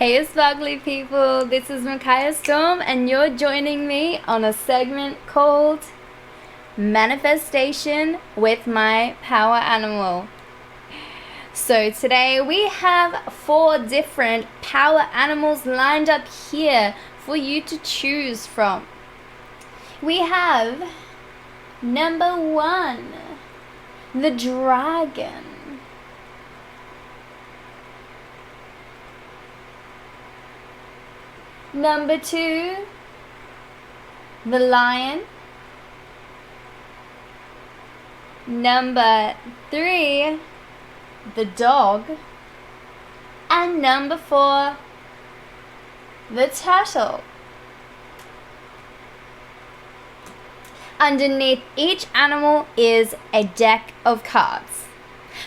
Hey sparkly people, this is Mikiah Storm and you're joining me on a segment called Manifestation with my power animal. So today we have 4 different power animals lined up here for you to choose from. We have number 1, the dragon. Number 2, the lion. Number 3, the dog. And number 4, the turtle. Underneath each animal is a deck of cards.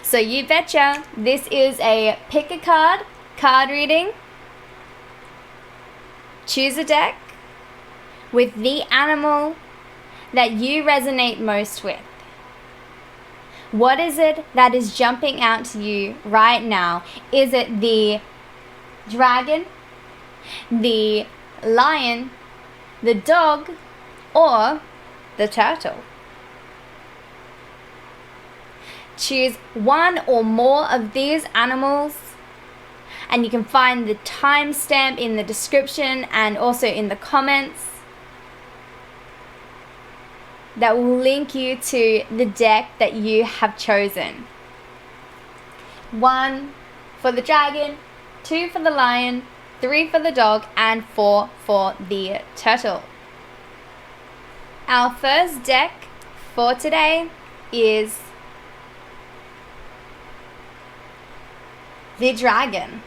So you betcha, this is a pick a card reading. Choose a deck with the animal that you resonate most with. What is it that is jumping out to you right now? Is it the dragon, the lion, the dog, or the turtle? Choose one or more of these animals, and you can find the timestamp in the description and also in the comments that will link you to the deck that you have chosen. 1 for the dragon, 2 for the lion, 3 for the dog, and 4 for the turtle. Our first deck for today is the dragon.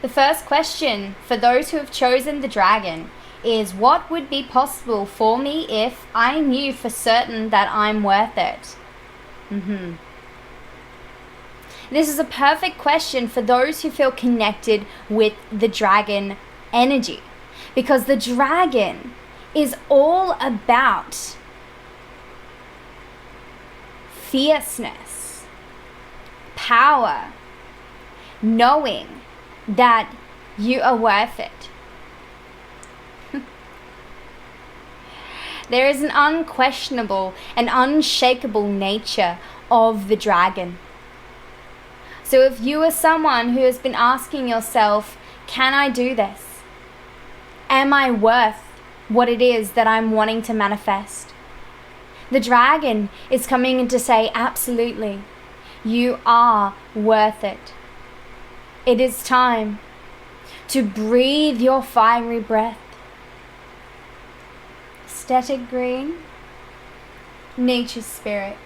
The first question for those who have chosen the dragon is, what would be possible for me if I knew for certain that I'm worth it? This is a perfect question for those who feel connected with the dragon energy, because the dragon is all about fierceness, power, knowing that you are worth it. There is an unquestionable and unshakable nature of the dragon. So if you are someone who has been asking yourself, can I do this? Am I worth what it is that I'm wanting to manifest? The dragon is coming in to say, absolutely, you are worth it. It is time to breathe your fiery breath. Static green, nature spirit.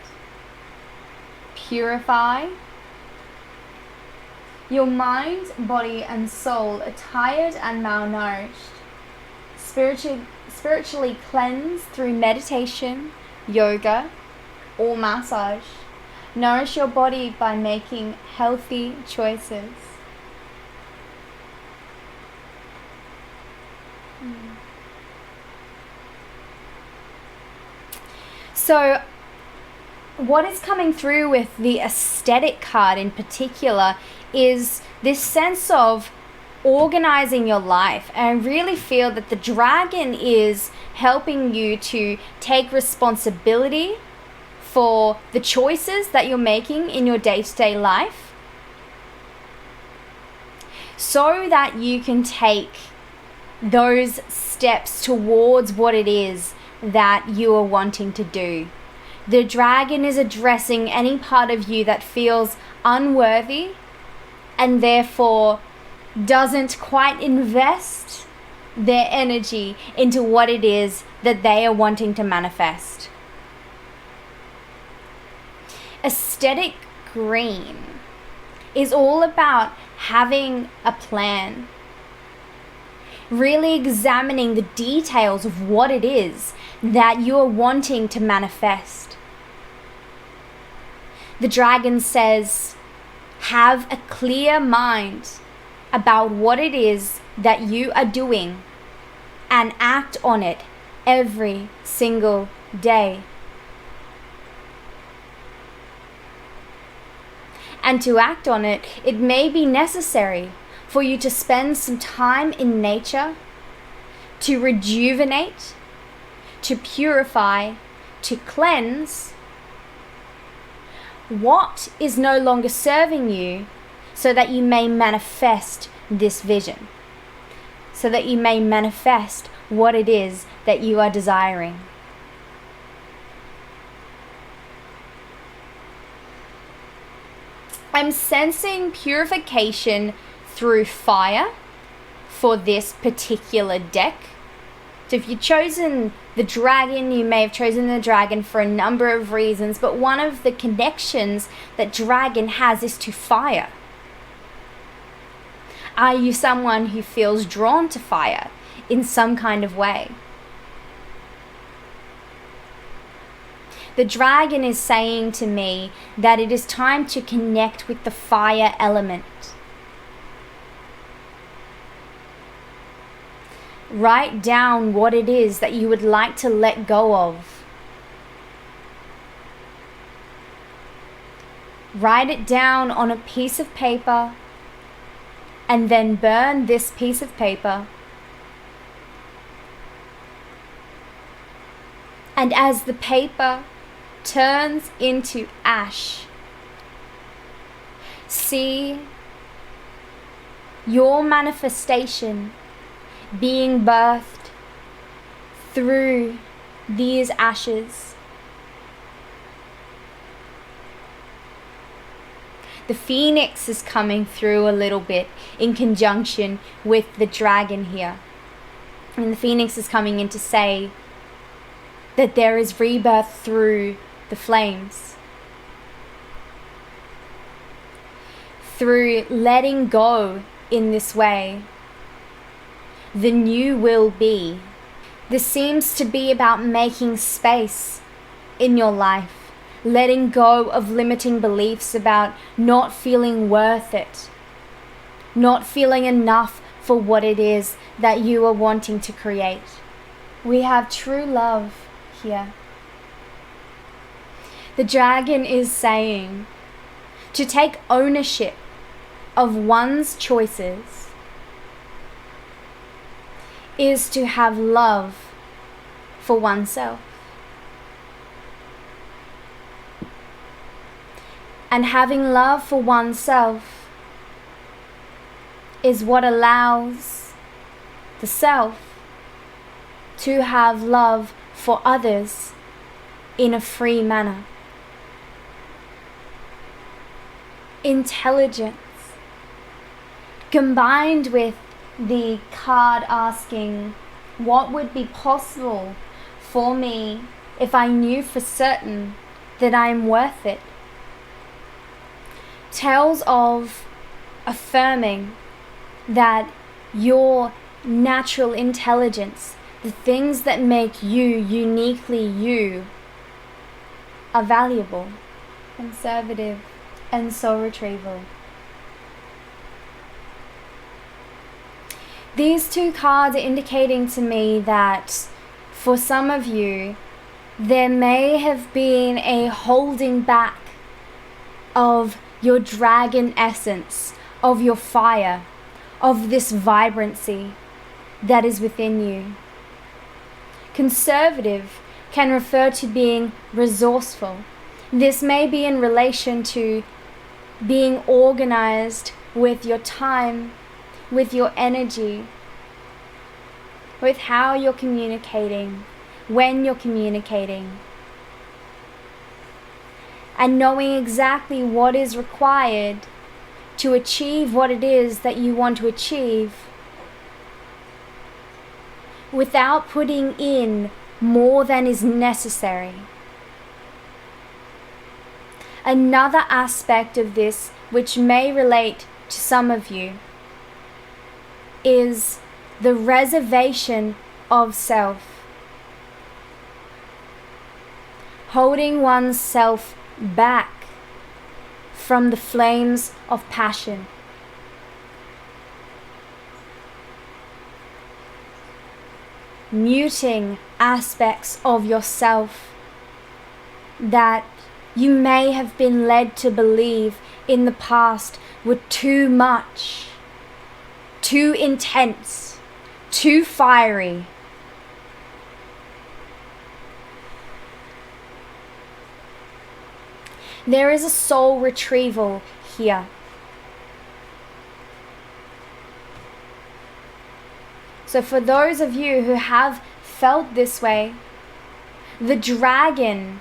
Purify. Your mind, body, and soul are tired and malnourished. Spiritually cleanse through meditation, yoga, or massage. Nourish your body by making healthy choices. So what is coming through with the aesthetic card in particular is this sense of organizing your life. And I really feel that the dragon is helping you to take responsibility for the choices that you're making in your day-to-day life, so that you can take those steps towards what it is that you are wanting to do. The dragon is addressing any part of you that feels unworthy and therefore doesn't quite invest their energy into what it is that they are wanting to manifest. Aesthetic green is all about having a plan, really examining the details of what it is that you are wanting to manifest. The dragon says, have a clear mind about what it is that you are doing and act on it every single day. And to act on it, it may be necessary for you to spend some time in nature to rejuvenate, to purify, to cleanse what is no longer serving you, so that you may manifest this vision, so that you may manifest what it is that you are desiring. I'm sensing purification through fire for this particular deck. So if you've chosen the dragon, you may have chosen the dragon for a number of reasons, but one of the connections that dragon has is to fire. Are you someone who feels drawn to fire in some kind of way? The dragon is saying to me that it is time to connect with the fire element. Write down what it is that you would like to let go of. Write it down on a piece of paper and then burn this piece of paper. And as the paper turns into ash, see your manifestation being birthed through these ashes. The phoenix is coming through a little bit in conjunction with the dragon here. And the phoenix is coming in to say that there is rebirth through the flames. Through letting go in this way, the new will be. This seems to be about making space in your life, letting go of limiting beliefs about not feeling worth it, not feeling enough for what it is that you are wanting to create. We have true love here. The dragon is saying to take ownership of one's choices is to have love for oneself. And having love for oneself is what allows the self to have love for others in a free manner. Intelligence combined with the card asking what would be possible for me if I knew for certain that I am worth it, tells of affirming that your natural intelligence, the things that make you uniquely you, are valuable, conservative, and soul retrieval. These two cards are indicating to me that for some of you, there may have been a holding back of your dragon essence, of your fire, of this vibrancy that is within you. Conservative can refer to being resourceful. This may be in relation to being organized with your time, with your energy, with how you're communicating, when you're communicating, and knowing exactly what is required to achieve what it is that you want to achieve without putting in more than is necessary. Another aspect of this, which may relate to some of you, is the reservation of self. Holding oneself back from the flames of passion. Muting aspects of yourself that you may have been led to believe in the past were too much too intense, too fiery. There is a soul retrieval here. So for those of you who have felt this way, the dragon,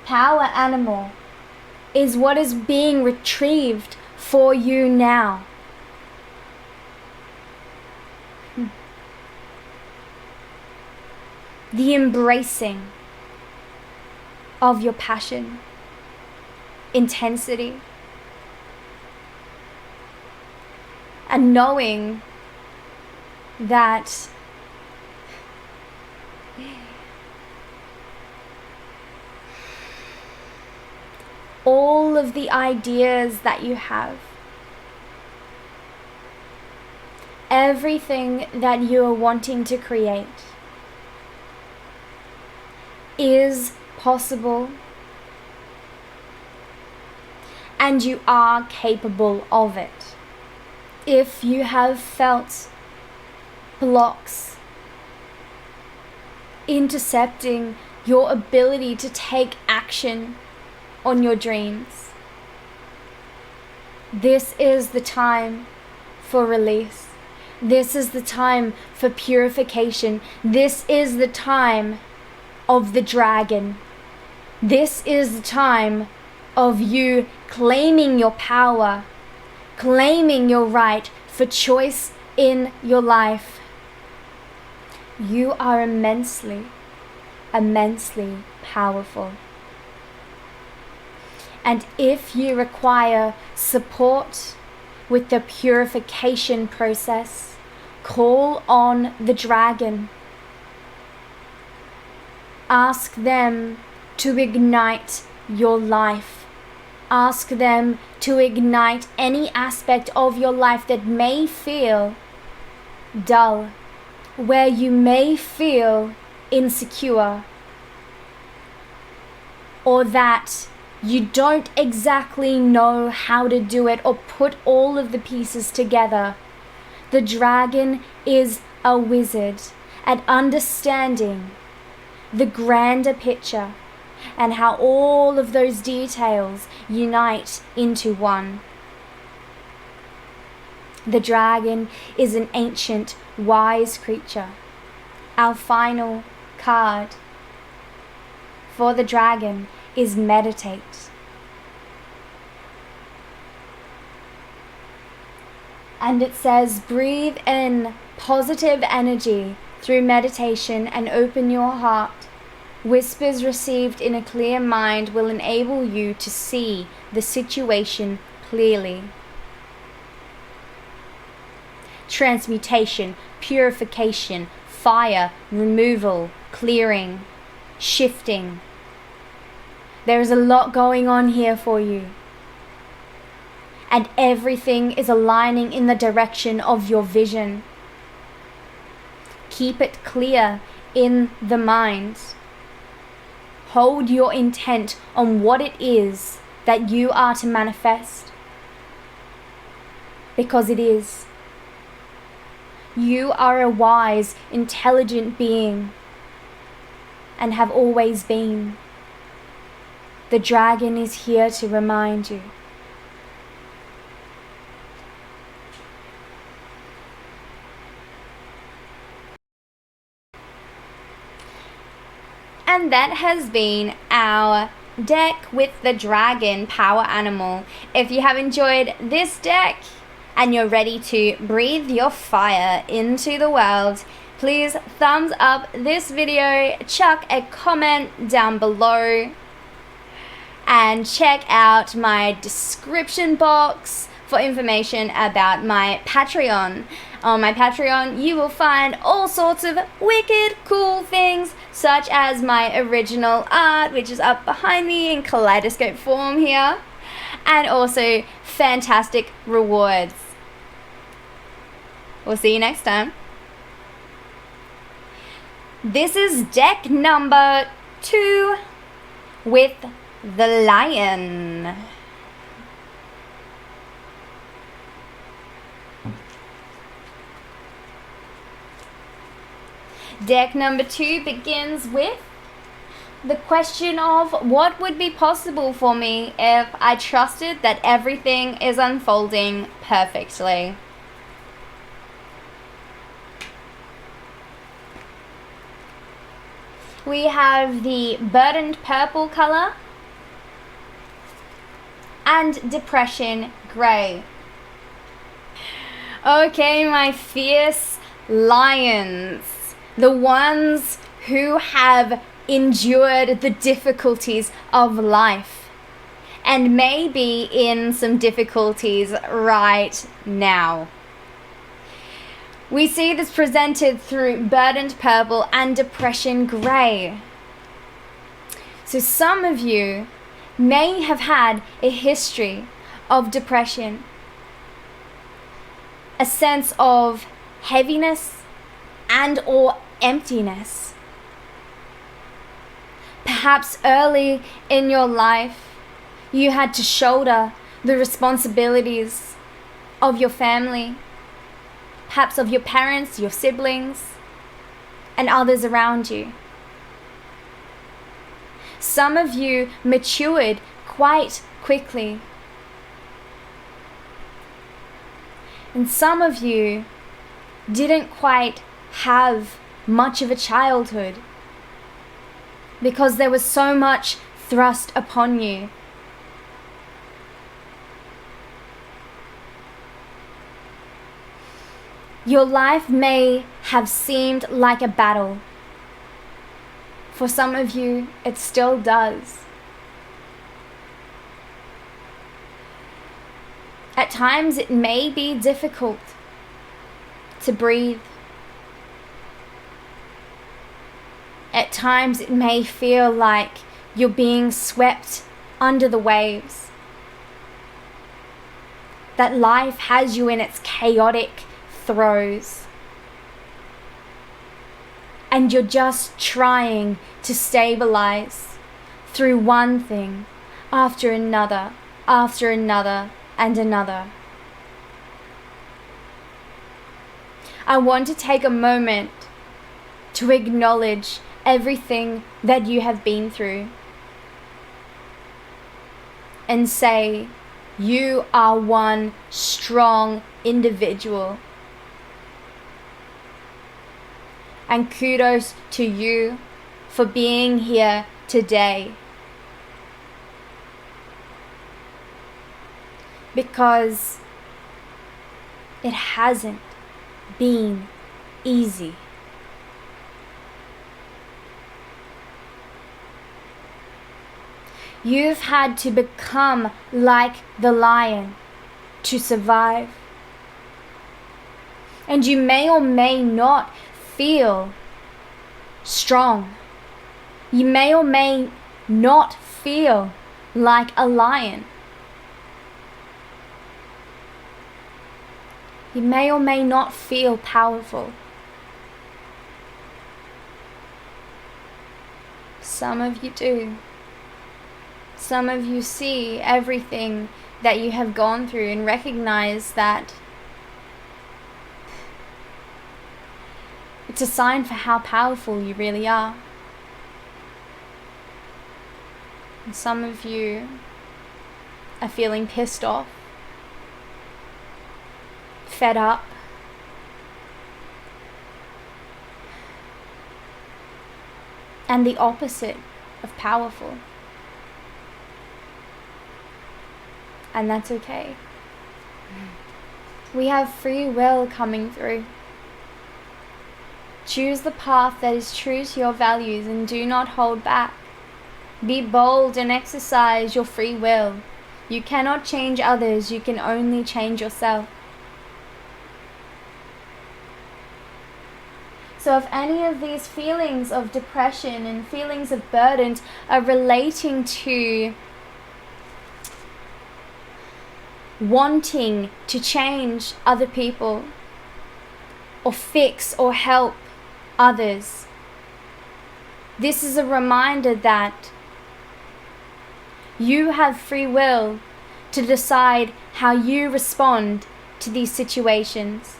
power animal, is what is being retrieved for you now. The embracing of your passion, intensity, and knowing that all of the ideas that you have, everything that you are wanting to create, is possible, and you are capable of it. If you have felt blocks intercepting your ability to take action on your dreams, this is the time for release. This is the time for purification. This is the time of the dragon. This is the time of you claiming your power, claiming your right for choice in your life. You are immensely, immensely powerful. And if you require support with the purification process, call on the dragon. Ask them to ignite your life. Ask them to ignite any aspect of your life that may feel dull, where you may feel insecure, or that you don't exactly know how to do it or put all of the pieces together. The dragon is a wizard at understanding the grander picture and how all of those details unite into one. The dragon is an ancient, wise creature. Our final card for the dragon is meditate. And it says, breathe in positive energy through meditation and open your heart. Whispers received in a clear mind will enable you to see the situation clearly. Transmutation, purification, fire, removal, clearing, shifting. There is a lot going on here for you. And everything is aligning in the direction of your vision. Keep it clear in the mind. Hold your intent on what it is that you are to manifest. Because it is. You are a wise, intelligent being and have always been. The dragon is here to remind you. And that has been our deck with the dragon power animal. If you have enjoyed this deck and you're ready to breathe your fire into the world, please thumbs up this video, chuck a comment down below, and check out my description box for information about my Patreon. On my Patreon, you will find all sorts of wicked cool things, such as my original art, which is up behind me in kaleidoscope form here, and also fantastic rewards. We'll see you next time. This is deck number 2 with the lion. Deck number 2 begins with the question of what would be possible for me if I trusted that everything is unfolding perfectly. We have the burdened purple color and depression gray. Okay, my fierce lions, the ones who have endured the difficulties of life and may be in some difficulties right now. We see this presented through burdened purple and depression gray. So some of you may have had a history of depression, a sense of heaviness and or emptiness. Perhaps early in your life, you had to shoulder the responsibilities of your family, perhaps of your parents, your siblings, and others around you. Some of you matured quite quickly. And some of you didn't quite have much of a childhood because there was so much thrust upon you. Your life may have seemed like a battle. For some of you, it still does. At times, it may be difficult to breathe. At times, it may feel like you're being swept under the waves. That life has you in its chaotic throes. And you're just trying to stabilize through one thing after another, and another. I want to take a moment to acknowledge everything that you have been through and say you are one strong individual. And kudos to you for being here today. Because it hasn't been easy. You've had to become like the lion to survive. And you may or may not feel strong. You may or may not feel like a lion. You may or may not feel powerful. Some of you do. Some of you see everything that you have gone through and recognize that it's a sign for how powerful you really are. And some of you are feeling pissed off, fed up, and the opposite of powerful. And that's okay. We have free will coming through. Choose the path that is true to your values and do not hold back. Be bold and exercise your free will. You cannot change others, you can only change yourself. So if any of these feelings of depression and feelings of burden are relating to wanting to change other people or fix or help others, this is a reminder that you have free will to decide how you respond to these situations.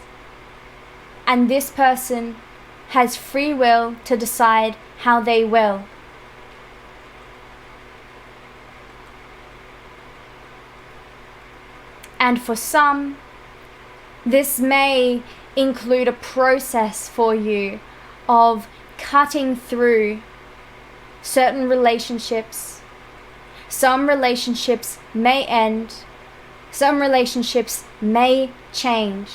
And this person has free will to decide how they will. And for some, this may include a process for you of cutting through certain relationships. Some relationships may end. Some relationships may change.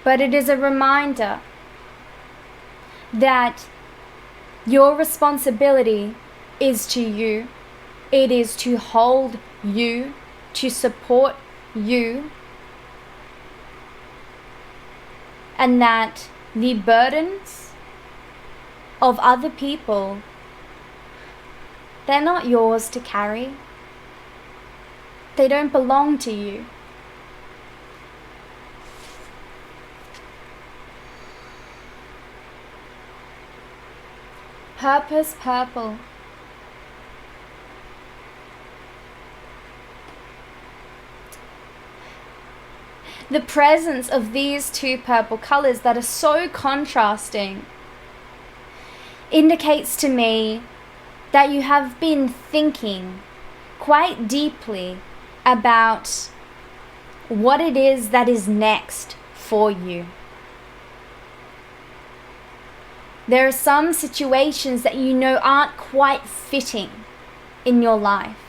But it is a reminder that your responsibility is to you. It is to hold you, to support you, and that the burdens of other people, they're not yours to carry. They don't belong to you. Purpose purple. The presence of these two purple colors that are so contrasting indicates to me that you have been thinking quite deeply about what it is that is next for you. There are some situations that you know aren't quite fitting in your life,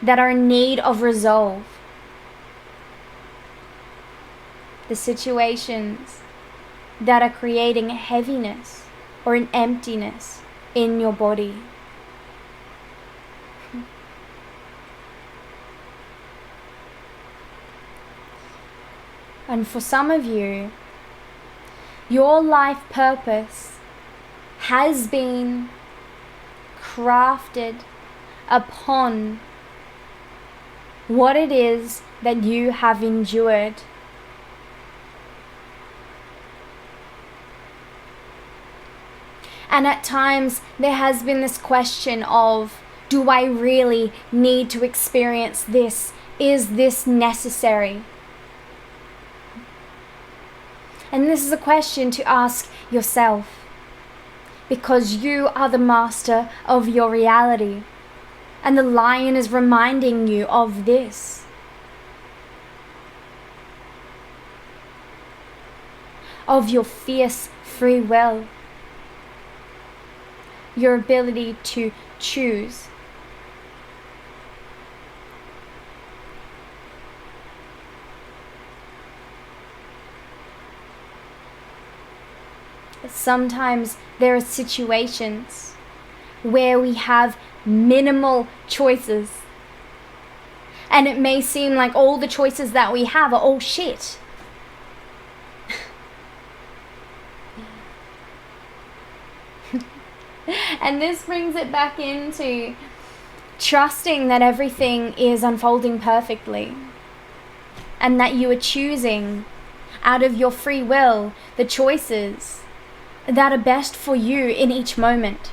that are in need of resolve. The situations that are creating a heaviness or an emptiness in your body. And for some of you, your life purpose has been crafted upon what it is that you have endured. And at times there has been this question of, do I really need to experience this? Is this necessary? And this is a question to ask yourself, because you are the master of your reality, and the lion is reminding you of this. Of your fierce free will, your ability to choose. Sometimes there are situations where we have minimal choices, and it may seem like all the choices that we have are all shit. And this brings it back into trusting that everything is unfolding perfectly, and that you are choosing out of your free will the choices that are best for you in each moment.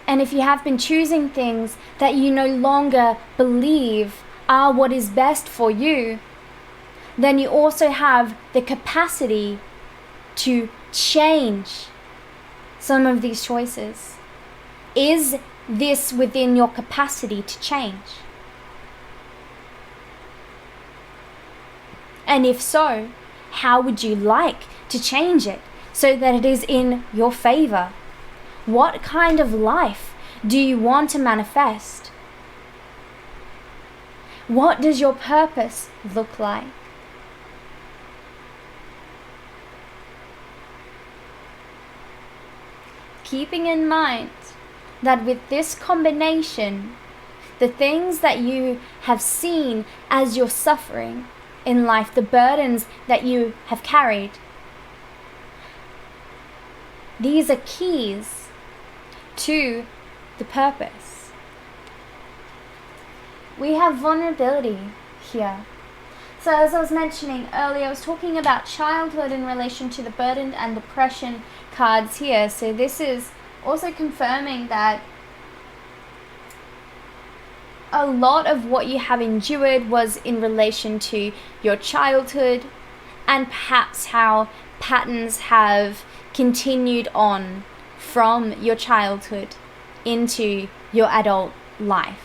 And if you have been choosing things that you no longer believe are what is best for you, then you also have the capacity to change some of these choices. Is this within your capacity to change? And if so, how would you like to change it so that it is in your favor? What kind of life do you want to manifest? What does your purpose look like? Keeping in mind that with this combination, the things that you have seen as your suffering in life, the burdens that you have carried, these are keys to the purpose. We have vulnerability here. So as I was mentioning earlier, I was talking about childhood in relation to the burden and depression cards here. So this is also confirming that a lot of what you have endured was in relation to your childhood, and perhaps how patterns have continued on from your childhood into your adult life.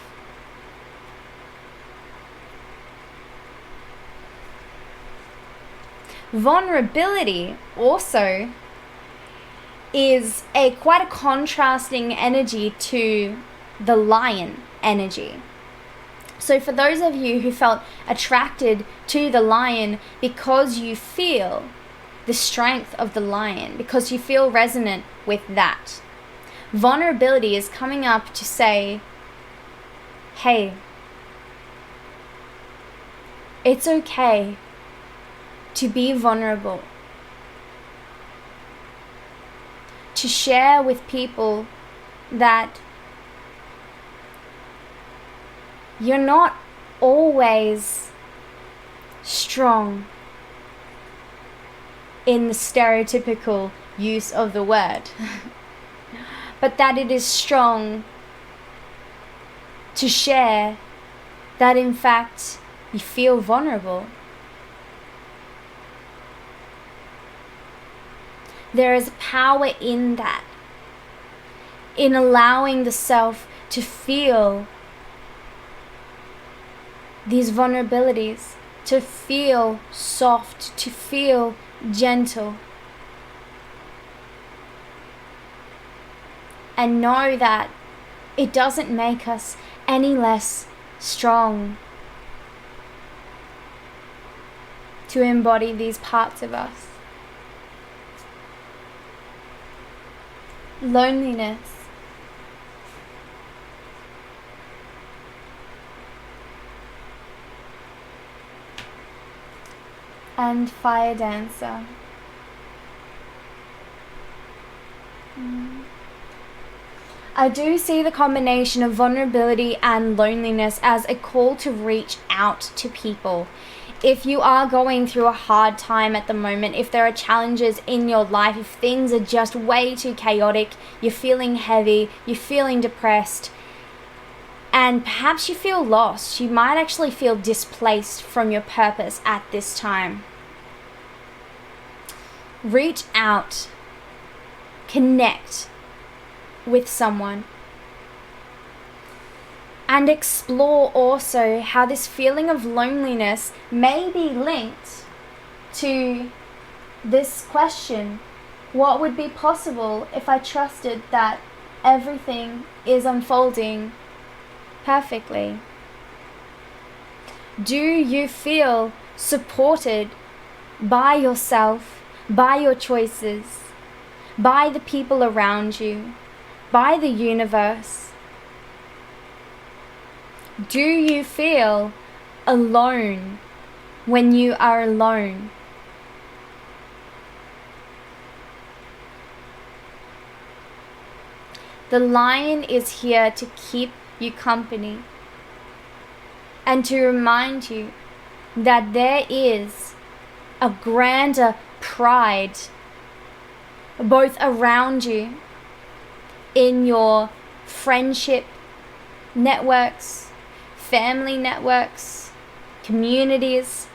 Vulnerability also is quite a contrasting energy to the lion energy. So for those of you who felt attracted to the lion because you feel the strength of the lion, because you feel resonant with that, vulnerability is coming up to say, hey, it's okay to be vulnerable, to share with people that you're not always strong in the stereotypical use of the word, but that it is strong to share that in fact you feel vulnerable. There is power in that, in allowing the self to feel these vulnerabilities, to feel soft, to feel gentle, and know that it doesn't make us any less strong to embody these parts of us. Loneliness. And fire dancer. I do see the combination of vulnerability and loneliness as a call to reach out to people. If you are going through a hard time at the moment, if there are challenges in your life, if things are just way too chaotic, you're feeling heavy, you're feeling depressed, and perhaps you feel lost, you might actually feel displaced from your purpose at this time. Reach out, connect with someone, and explore also how this feeling of loneliness may be linked to this question: what would be possible if I trusted that everything is unfolding perfectly? Do you feel supported by yourself, by your choices, by the people around you, by the universe? Do you feel alone when you are alone? The lion is here to keep you company and to remind you that there is a grander pride both around you, in your friendship networks, family networks, communities,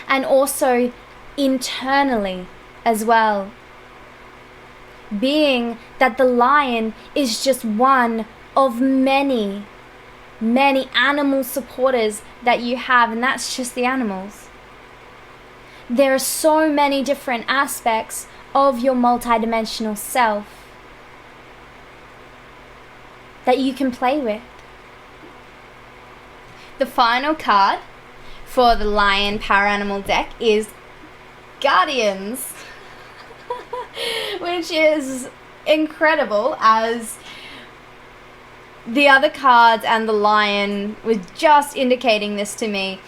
and also internally as well. Being that the lion is just one of many, many animal supporters that you have, and that's just the animals. There are so many different aspects of your multidimensional self that you can play with. The final card for the Lion Power Animal deck is Guardians, which is incredible, as the other cards and the lion was just indicating this to me,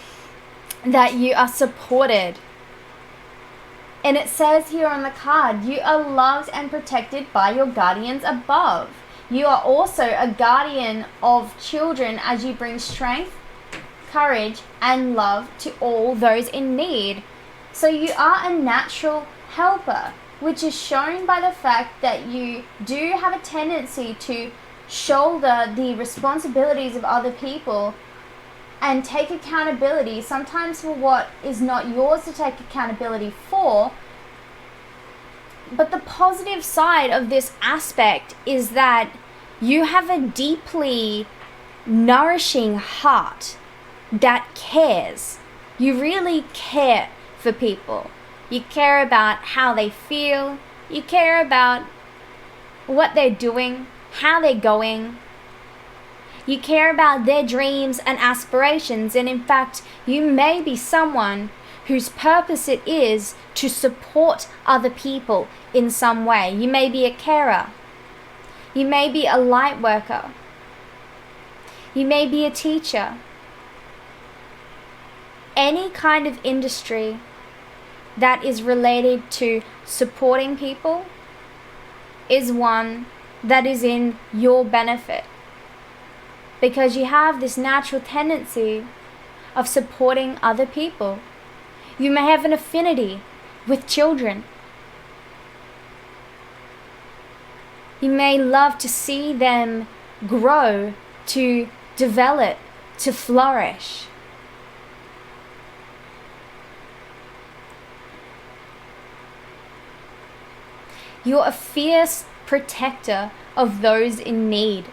that you are supported. And it says here on the card, you are loved and protected by your guardians above. You are also a guardian of children as you bring strength, courage, and love to all those in need. So you are a natural helper, which is shown by the fact that you do have a tendency to shoulder the responsibilities of other people and take accountability, sometimes for what is not yours to take accountability for. But the positive side of this aspect is that you have a deeply nourishing heart that cares. You really care for people. You care about how they feel. You care about what they're doing, how they're going. You care about their dreams and aspirations, and in fact, you may be someone whose purpose it is to support other people in some way. You may be a carer. You may be a light worker. You may be a teacher. Any kind of industry that is related to supporting people is one that is in your benefit, because you have this natural tendency of supporting other people. You may have an affinity with children. You may love to see them grow, to develop, to flourish. You're a fierce protector of those in need,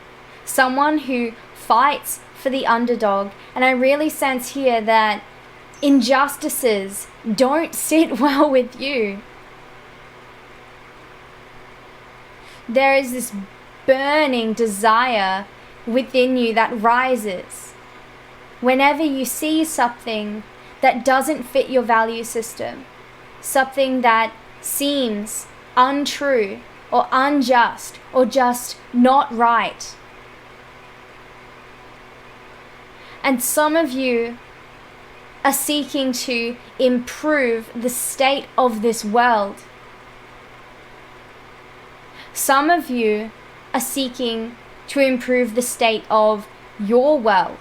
someone who fights for the underdog. And I really sense here that injustices don't sit well with you. There is this burning desire within you that rises whenever you see something that doesn't fit your value system, something that seems untrue or unjust or just not right. And some of you are seeking to improve the state of this world. Some of you are seeking to improve the state of your world.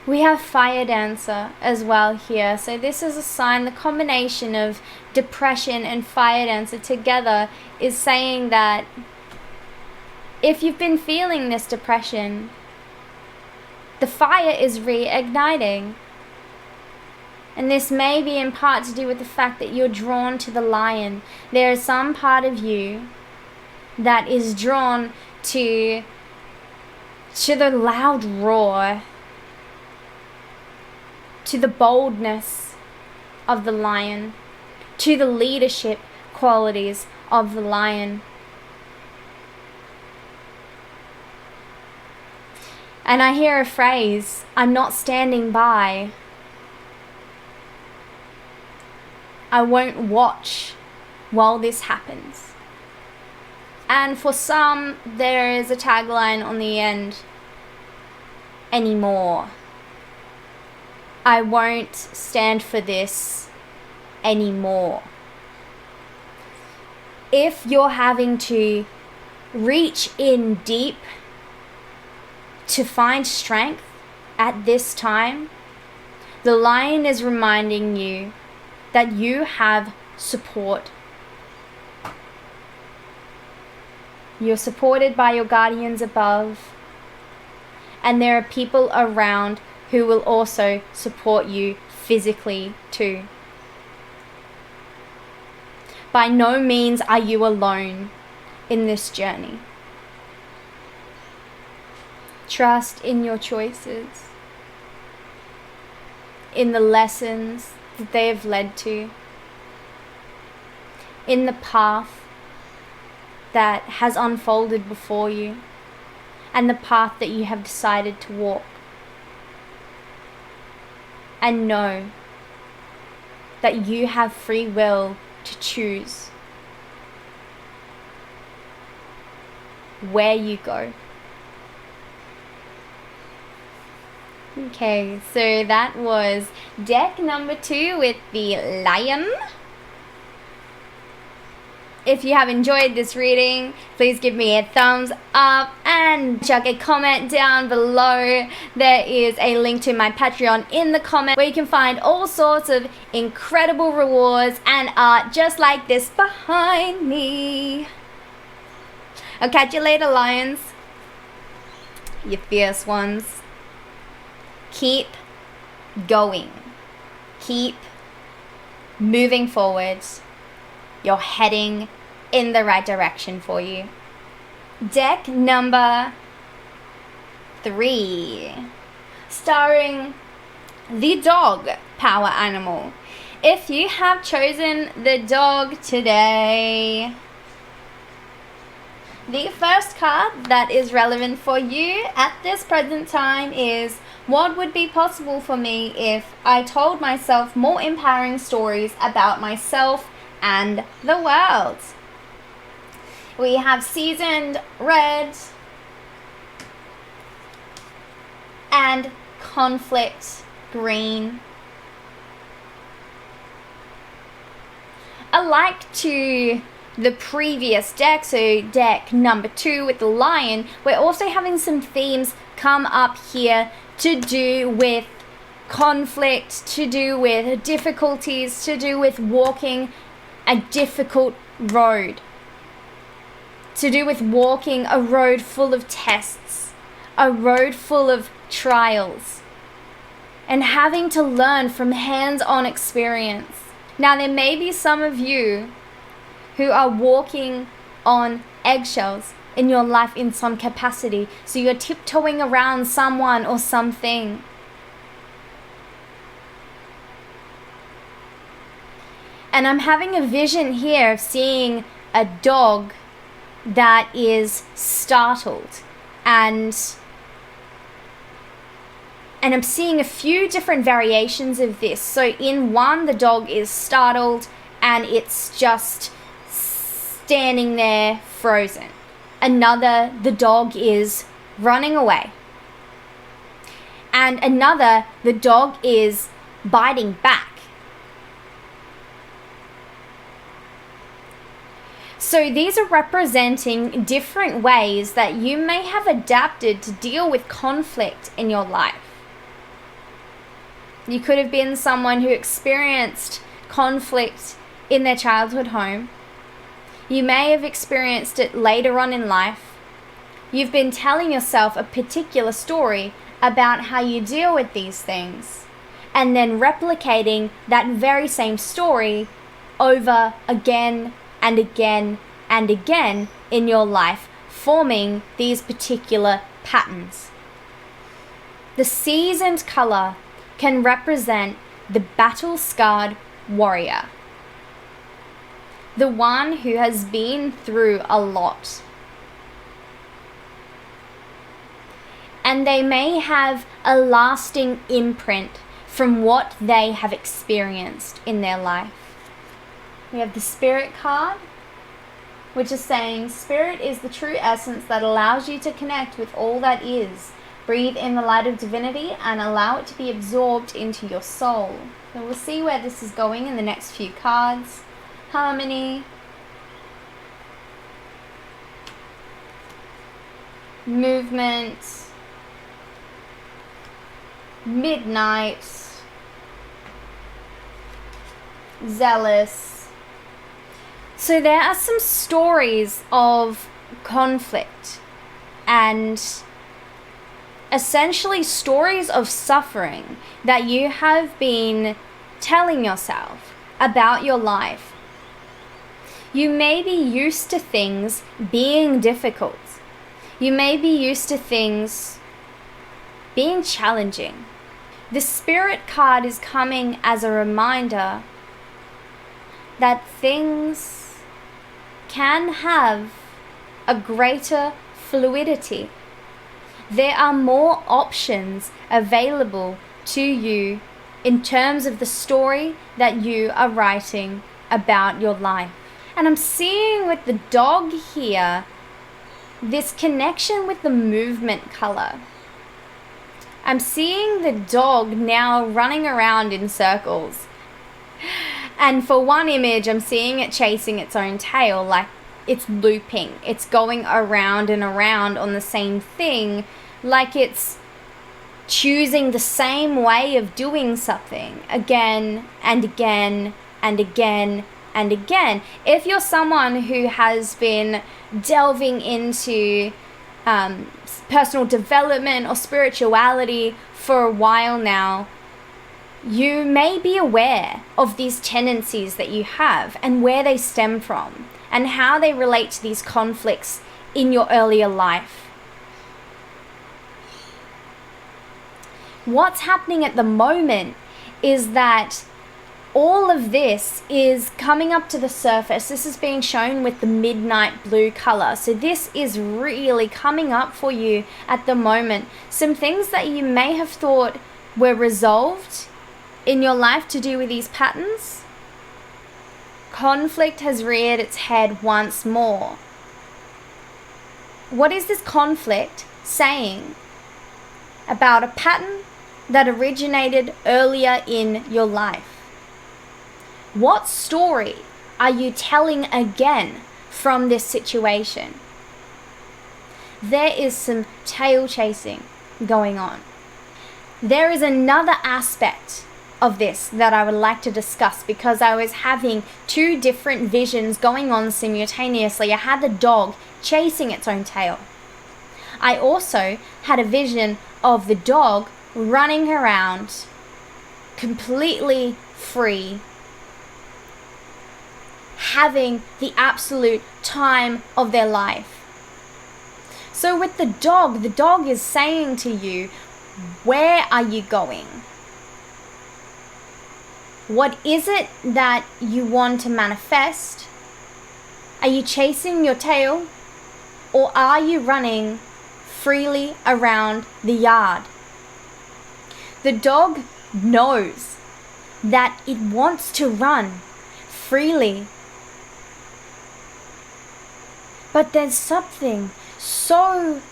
We have fire dancer as well here. So this is a sign, the combination of depression and fire dancer together is saying that if you've been feeling this depression, the fire is reigniting. And this may be in part to do with the fact that you're drawn to the lion. There is some part of you that is drawn to the loud roar, to the boldness of the lion, to the leadership qualities of the lion. And I hear a phrase, I'm not standing by. I won't watch while this happens. And for some, there is a tagline on the end, anymore. I won't stand for this anymore. If you're having to reach in deep to find strength at this time, the lion is reminding you that you have support. You're supported by your guardians above, and there are people around who will also support you physically too. By no means are you alone in this journey. Trust in your choices, in the lessons that they have led to, in the path that has unfolded before you, and the path that you have decided to walk. And know that you have free will to choose where you go. Okay, so that was deck number 2 with the lion. If you have enjoyed this reading, please give me a thumbs up and chuck a comment down below. There is a link to my Patreon in the comment where you can find all sorts of incredible rewards and art just like this behind me. I'll catch you later, lions. You fierce ones. Keep going. Keep moving forwards. You're heading in the right direction for you. Deck number 3, starring the dog power animal. If you have chosen the dog today, the first card that is relevant for you at this present time is, what would be possible for me if I told myself more empowering stories about myself and the world? We have seasoned red and conflict green. Alike to the previous deck, so deck number 2 with the lion, we're also having some themes come up here to do with conflict, to do with difficulties, to do with walking a difficult road, to do with walking a road full of tests, a road full of trials, and having to learn from hands-on experience. Now, there may be some of you who are walking on eggshells in your life in some capacity, so you're tiptoeing around someone or something. And I'm having a vision here of seeing a dog that is startled, and I'm seeing a few different variations of this. So in one, the dog is startled and it's just standing there frozen. Another, the dog is running away. And another, the dog is biting back. So these are representing different ways that you may have adapted to deal with conflict in your life. You could have been someone who experienced conflict in their childhood home. You may have experienced it later on in life. You've been telling yourself a particular story about how you deal with these things, and then replicating that very same story over again and again and again in your life, forming these particular patterns. The seasoned color can represent the battle-scarred warrior, the one who has been through a lot. And they may have a lasting imprint from what they have experienced in their life. We have the Spirit card, which is saying, Spirit is the true essence that allows you to connect with all that is. Breathe in the light of divinity and allow it to be absorbed into your soul. So we'll see where this is going in the next few cards. Harmony, movement, midnight, zealous. So there are some stories of conflict and essentially stories of suffering that you have been telling yourself about your life. You may be used to things being difficult. You may be used to things being challenging. The Spirit card is coming as a reminder that things can have a greater fluidity. There are more options available to you in terms of the story that you are writing about your life. And I'm seeing with the dog here, this connection with the movement color. I'm seeing the dog now running around in circles. And for one image, I'm seeing it chasing its own tail, like it's looping. It's going around and around on the same thing, like it's choosing the same way of doing something again and again and again and again. If you're someone who has been delving into personal development or spirituality for a while now, you may be aware of these tendencies that you have and where they stem from and how they relate to these conflicts in your earlier life. What's happening at the moment is that all of this is coming up to the surface. This is being shown with the midnight blue color. So this is really coming up for you at the moment. Some things that you may have thought were resolved in your life to do with these patterns. Conflict has reared its head once more. What is this conflict saying about a pattern that originated earlier in your life? What story are you telling again from this situation? There is some tail chasing going on. There is another aspect of this that I would like to discuss, because I was having two different visions going on simultaneously. I had the dog chasing its own tail. I also had a vision of the dog running around completely free, having the absolute time of their life. So with the dog is saying to you, where are you going? What is it that you want to manifest? Are you chasing your tail, or are you running freely around the yard? The dog knows that it wants to run freely, but there's something so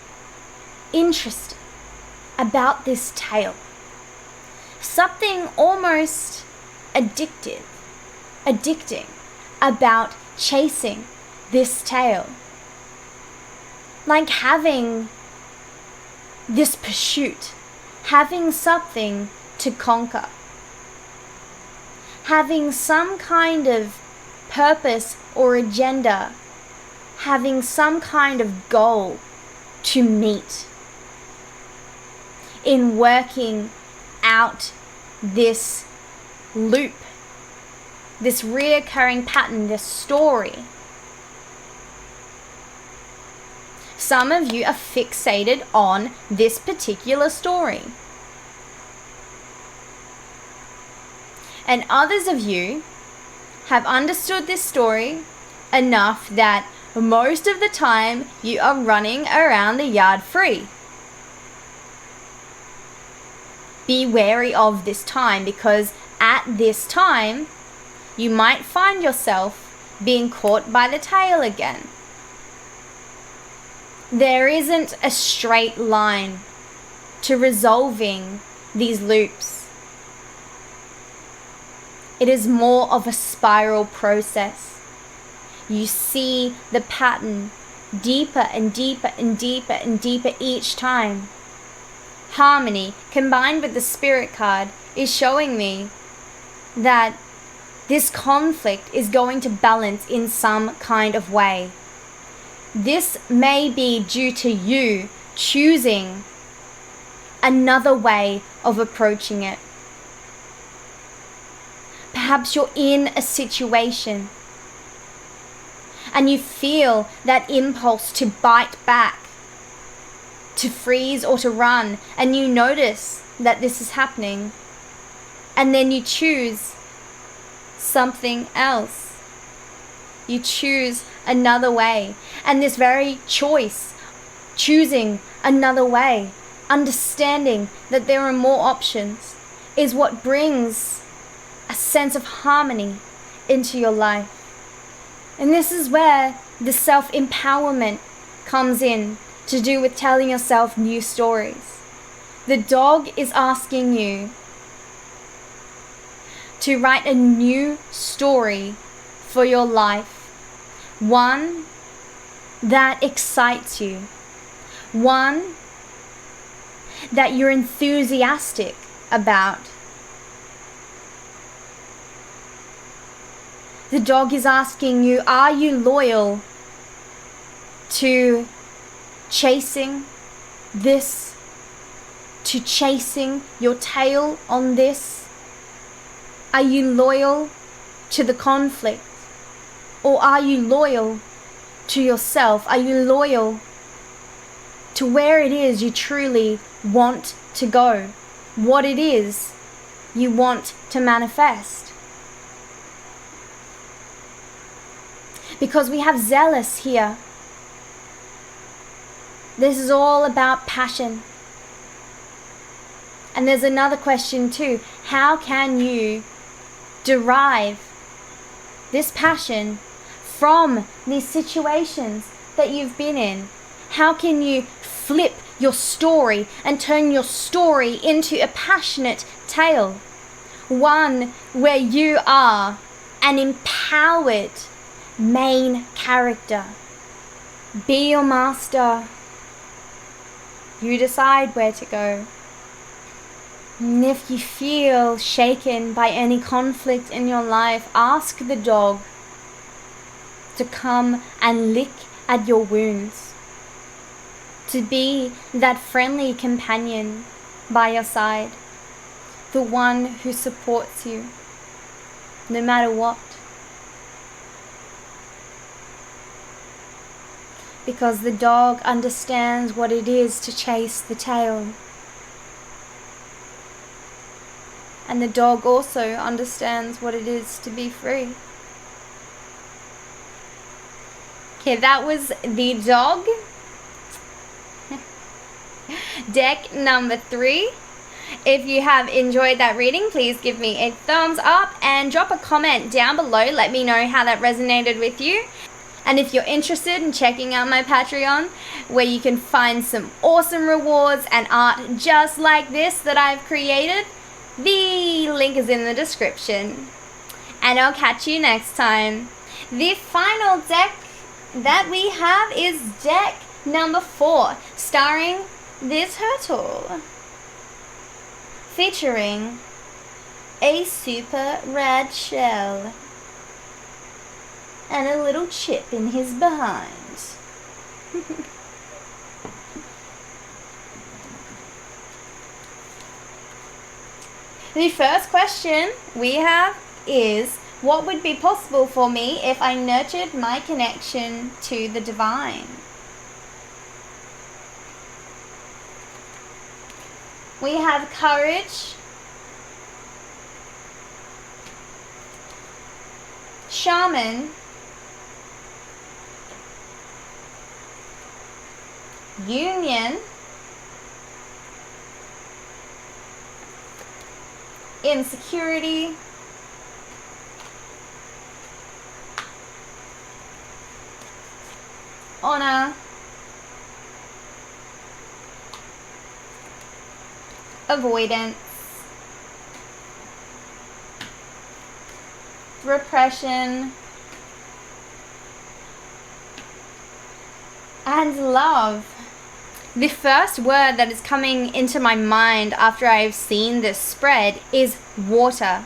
interesting about this tail. Something almost addicting about chasing this tail. Like having this pursuit, having something to conquer, having some kind of purpose or agenda, having some kind of goal to meet in working out this loop, this reoccurring pattern, this story. Some of you are fixated on this particular story. And others of you have understood this story enough that most of the time you are running around the yard free. Be wary of this time, because at this time you might find yourself being caught by the tail again. There isn't a straight line to resolving these loops. It is more of a spiral process. You see the pattern deeper and deeper and deeper and deeper each time. Harmony combined with the spirit card is showing me that this conflict is going to balance in some kind of way. This may be due to you choosing another way of approaching it. Perhaps you're in a situation and you feel that impulse to bite back, to freeze or to run, and you notice that this is happening, and then you choose something else. You choose another way, and this very choice, choosing another way, understanding that there are more options, is what brings a sense of harmony into your life. And this is where the self-empowerment comes in, to do with telling yourself new stories. The dog is asking you to write a new story for your life. One that excites you. One that you're enthusiastic about. The dog is asking you, are you loyal to chasing this? To chasing your tail on this? Are you loyal to the conflict? Or are you loyal to yourself? Are you loyal to where it is you truly want to go? What it is you want to manifest? Because we have zealous here. This is all about passion. And there's another question too. How can you derive this passion from these situations that you've been in? How can you flip your story and turn your story into a passionate tale? One where you are an empowered main character. Be your master. You decide where to go. And if you feel shaken by any conflict in your life, ask the dog to come and lick at your wounds. To be that friendly companion by your side. The one who supports you, no matter what. Because the dog understands what it is to chase the tail. And the dog also understands what it is to be free. Okay, that was the dog. Deck number 3. If you have enjoyed that reading, please give me a thumbs up and drop a comment down below. Let me know how that resonated with you. And if you're interested in checking out my Patreon, where you can find some awesome rewards and art just like this that I've created, the link is in the description. And I'll catch you next time. The final deck that we have is deck number 4, starring this turtle, featuring a super rad shell and a little chip in his behind. The first question we have is, what would be possible for me if I nurtured my connection to the divine? We have courage, shaman, union, insecurity, honor, avoidance, repression, and love. The first word that is coming into my mind after I've seen this spread is water.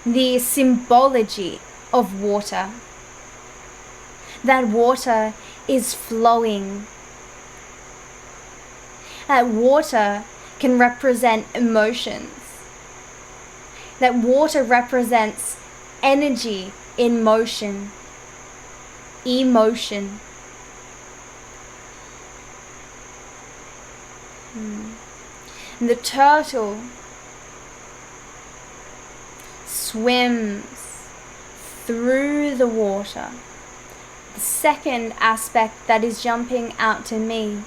The symbology of water. That water is flowing. That water can represent emotions. That water represents energy in motion. Emotion. The turtle swims through the water. The second aspect that is jumping out to me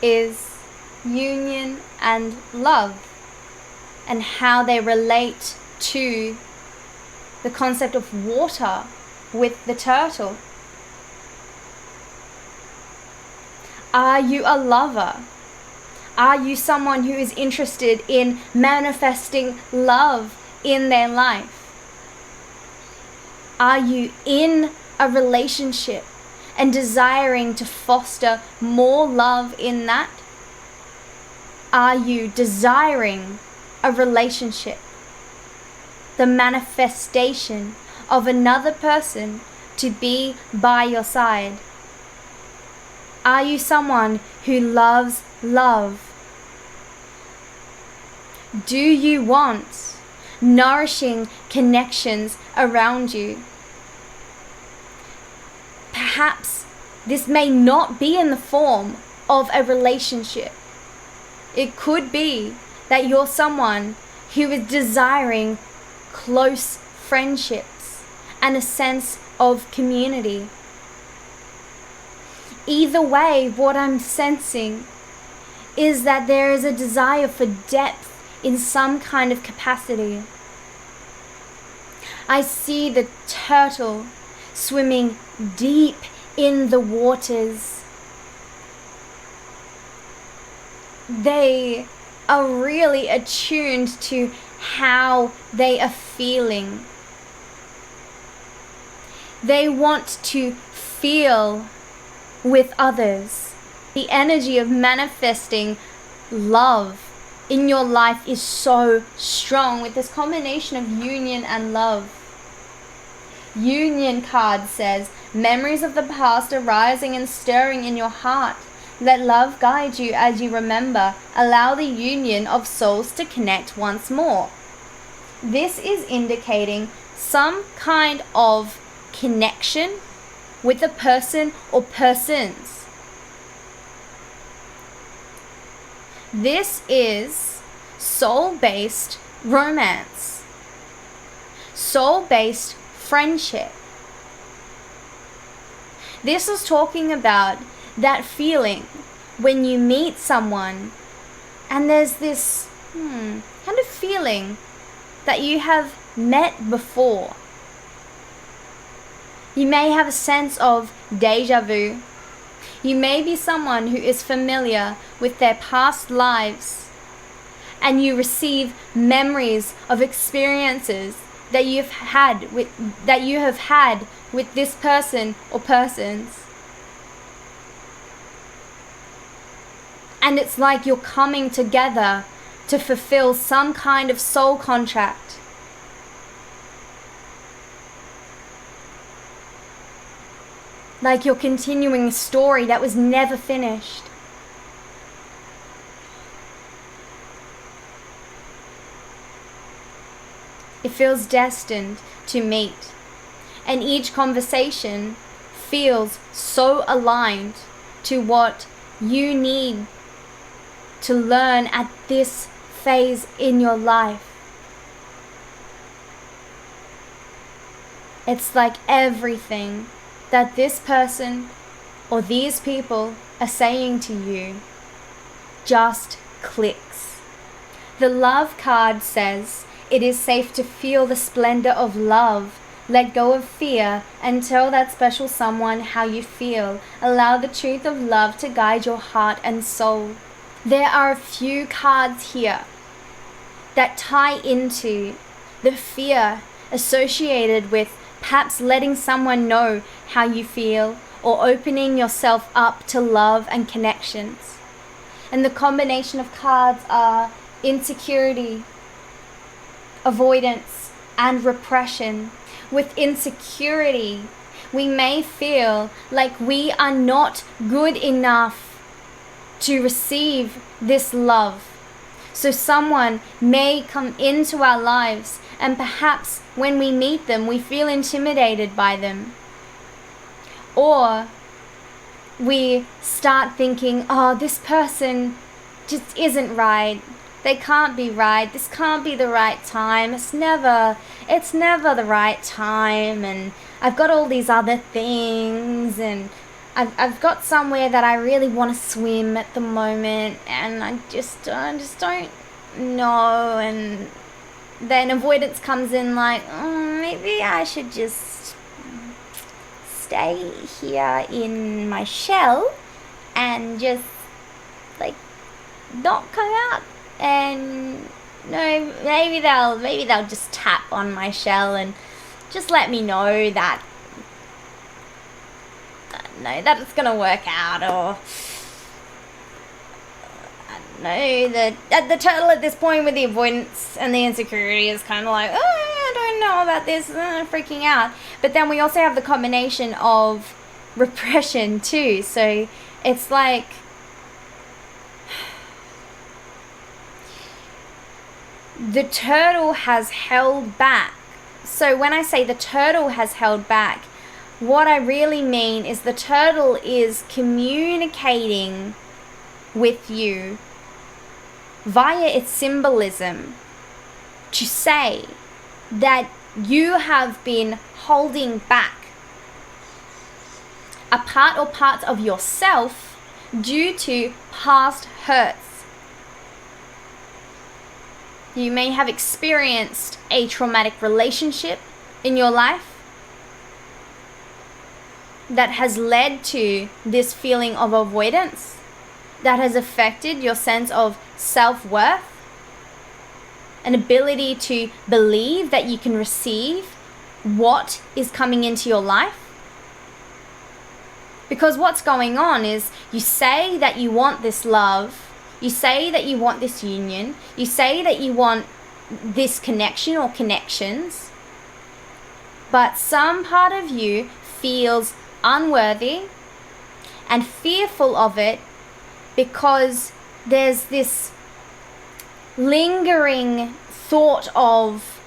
is union and love, and how they relate to the concept of water with the turtle. Are you a lover? Are you someone who is interested in manifesting love in their life? Are you in a relationship and desiring to foster more love in that? Are you desiring a relationship, the manifestation of another person to be by your side? Are you someone who loves love? Do you want nourishing connections around you? Perhaps this may not be in the form of a relationship. It could be that you're someone who is desiring close friendships and a sense of community. Either way, what I'm sensing is that there is a desire for depth in some kind of capacity. I see the turtle swimming deep in the waters. They are really attuned to how they are feeling. They want to feel with others. The energy of manifesting love in your life is so strong with this combination of union and love. Union card says, memories of the past are rising and stirring in your heart. Let love guide you as you remember. Allow the union of souls to connect once more. This is indicating some kind of connection with a person or persons. This is soul-based romance, soul-based friendship. This is talking about that feeling when you meet someone and there's this kind of feeling that you have met before. You may have a sense of deja vu. You may be someone who is familiar with their past lives, and you receive memories of experiences that you have had with this person or persons. And it's like you're coming together to fulfill some kind of soul contract. Like you're continuing a story that was never finished. It feels destined to meet. And each conversation feels so aligned to what you need to learn at this phase in your life. It's like everything that this person or these people are saying to you just clicks. The love card says it is safe to feel the splendor of love. Let go of fear and tell that special someone how you feel. Allow the truth of love to guide your heart and soul. There are a few cards here that tie into the fear associated with perhaps letting someone know how you feel or opening yourself up to love and connections. And the combination of cards are insecurity, avoidance, and repression. With insecurity, we may feel like we are not good enough to receive this love. So someone may come into our lives, and perhaps when we meet them, we feel intimidated by them. Or we start thinking, oh, this person just isn't right. They can't be right. This can't be the right time. It's never the right time. And I've got all these other things, and I've got somewhere that I really want to swim at the moment, and I just don't know. And then avoidance comes in, like, maybe I should just stay here in my shell and just like not come out, and no, maybe they'll just tap on my shell and just let me know that that it's gonna work out, or I don't know, the turtle at this point with the avoidance and the insecurity is kind of like, oh, I don't know about this, freaking out. But then we also have the combination of repression too, so it's like the turtle has held back. So when I say the turtle has held back, what I really mean is the turtle is communicating with you via its symbolism to say that you have been holding back a part or parts of yourself due to past hurts. You may have experienced a traumatic relationship in your life that has led to this feeling of avoidance, that has affected your sense of self-worth, an ability to believe that you can receive what is coming into your life. Because what's going on is you say that you want this love, you say that you want this union, you say that you want this connection or connections, but some part of you feels unworthy and fearful of it because there's this lingering thought of,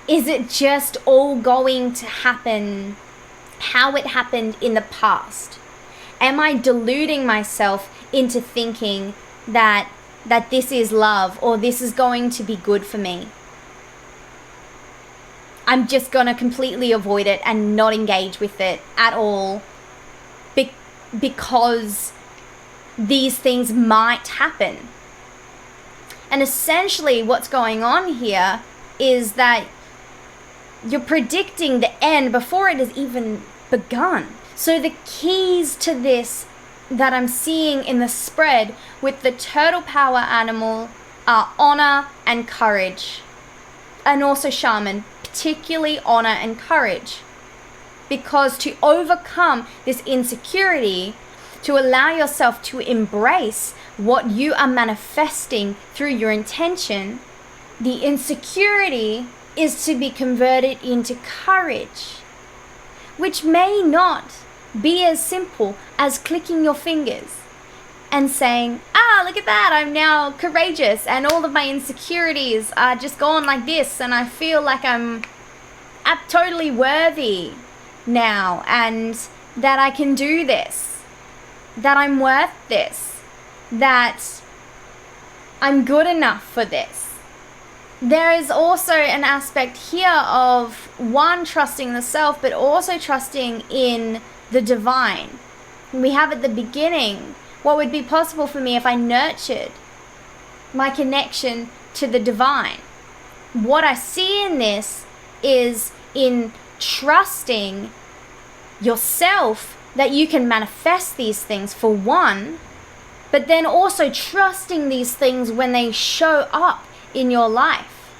is it just all going to happen how it happened in the past? Am I deluding myself into thinking that this is love, or this is going to be good for me? I'm just going to completely avoid it and not engage with it at all because these things might happen. And essentially what's going on here is that you're predicting the end before it has even begun. So the keys to this that I'm seeing in the spread with the turtle power animal are honor and courage. And also shaman, particularly honor and courage. Because to overcome this insecurity, to allow yourself to embrace what you are manifesting through your intention, the insecurity is to be converted into courage, which may not be as simple as clicking your fingers and saying, look at that, I'm now courageous and all of my insecurities are just gone like this, and I feel like I'm totally worthy now, and that I can do this, that I'm worth this, that I'm good enough for this. There is also an aspect here of one, trusting the self, but also trusting in the divine. We have at the beginning, what would be possible for me if I nurtured my connection to the divine. What I see in this is in trusting yourself that you can manifest these things, for one, but then also trusting these things when they show up in your life.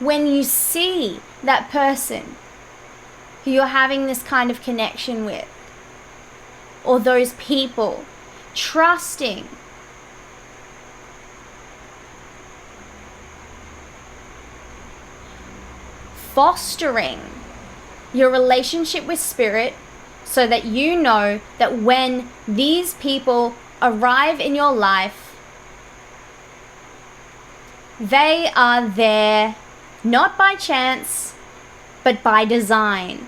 When you see that person who you're having this kind of connection with, or those people, trusting fostering your relationship with spirit, so that you know that when these people arrive in your life, they are there not by chance, but by design.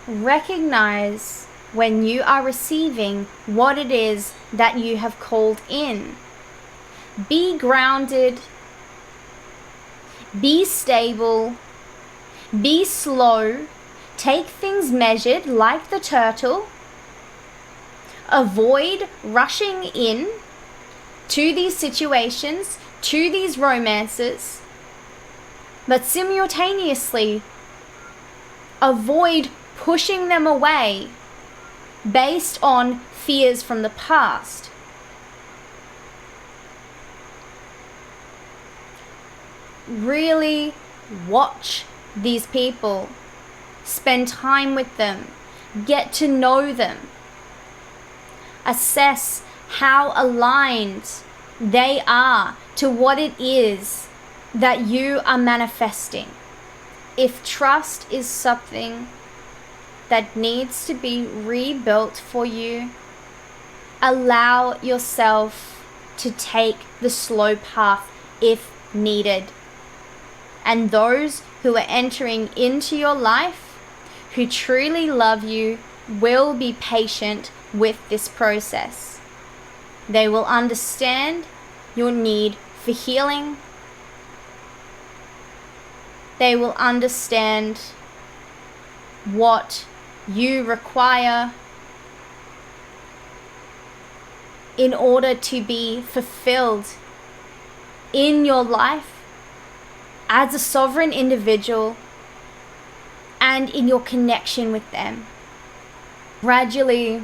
Recognize when you are receiving what it is that you have called in. Be grounded, be stable, be slow, take things measured like the turtle. Avoid rushing in to these situations, to these romances, But simultaneously, avoid pushing them away based on fears from the past. Really watch these people, spend time with them, get to know them, assess how aligned they are to what it is that you are manifesting. If trust is something that needs to be rebuilt for you, allow yourself to take the slow path if needed. And those who are entering into your life, who truly love you, will be patient with this process. They will understand your need for healing. They will understand what you require in order to be fulfilled in your life as a sovereign individual and in your connection with them. Gradually,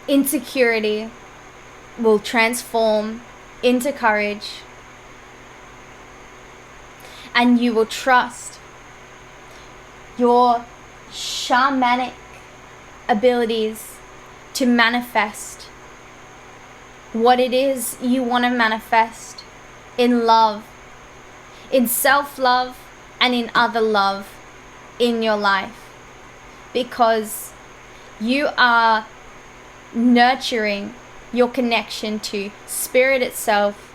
insecurity will transform into courage, and you will trust your shamanic abilities to manifest what it is you want to manifest in love, in self-love, and in other love in your life, because you are nurturing your connection to spirit itself,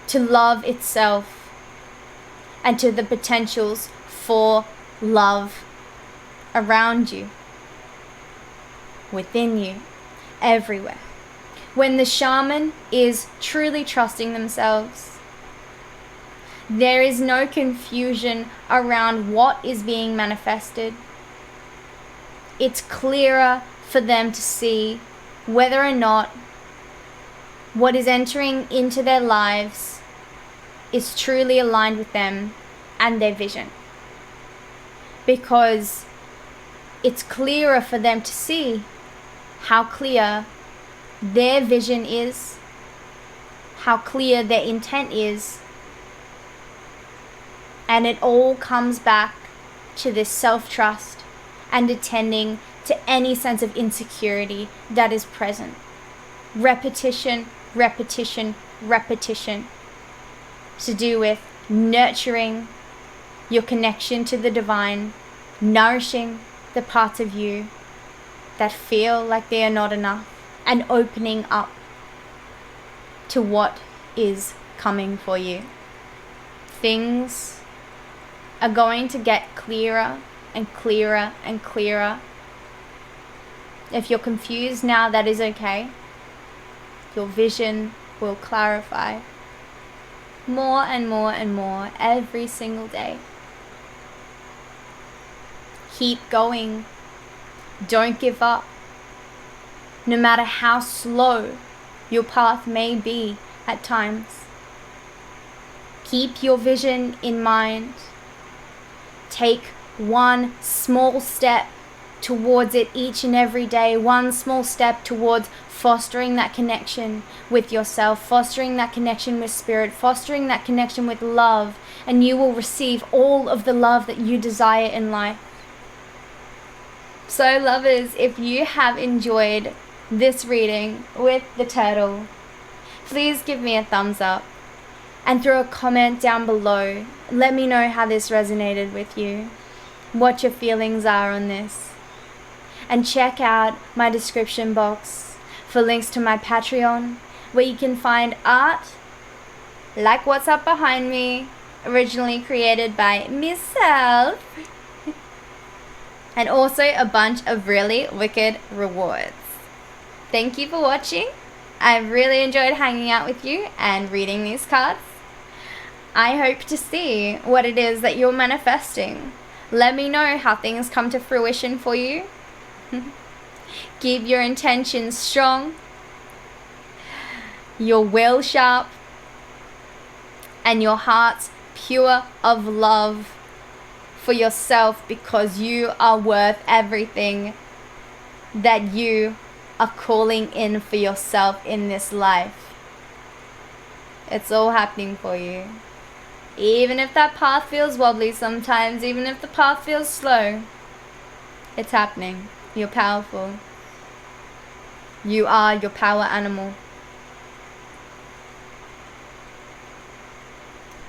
to love itself, and to the potentials for love around you, within you, everywhere. When the shaman is truly trusting themselves, there is no confusion around what is being manifested. It's clearer for them to see whether or not what is entering into their lives is truly aligned with them and their vision. Because it's clearer for them to see how clear their vision is, how clear their intent is, and it all comes back to this self-trust and attending to any sense of insecurity that is present. Repetition, repetition, repetition, to do with nurturing your connection to the divine, nourishing the parts of you that feel like they are not enough, and opening up to what is coming for you. Things are going to get clearer and clearer and clearer. If you're confused now, that is okay. Your vision will clarify more and more and more every single day. Keep going. Don't give up. No matter how slow your path may be at times. Keep your vision in mind. Take one small step towards it each and every day. One small step towards fostering that connection with yourself, fostering that connection with spirit, fostering that connection with love, and you will receive all of the love that you desire in life. So lovers, if you have enjoyed this reading with the turtle, please give me a thumbs up and throw a comment down below. Let me know how this resonated with you, what your feelings are on this. And check out my description box for links to my Patreon, where you can find art like what's up behind me, originally created by myself, and also a bunch of really wicked rewards. Thank you for watching. I really enjoyed hanging out with you and reading these cards. I hope to see what it is that you're manifesting. Let me know how things come to fruition for you. Keep your intentions strong, your will sharp, and your heart's pure of love for yourself, because you are worth everything that you are calling in for yourself in this life. It's all happening for you. Even if that path feels wobbly sometimes, even if the path feels slow, it's happening. You're powerful. You are your power animal.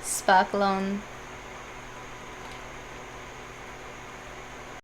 Sparkle on.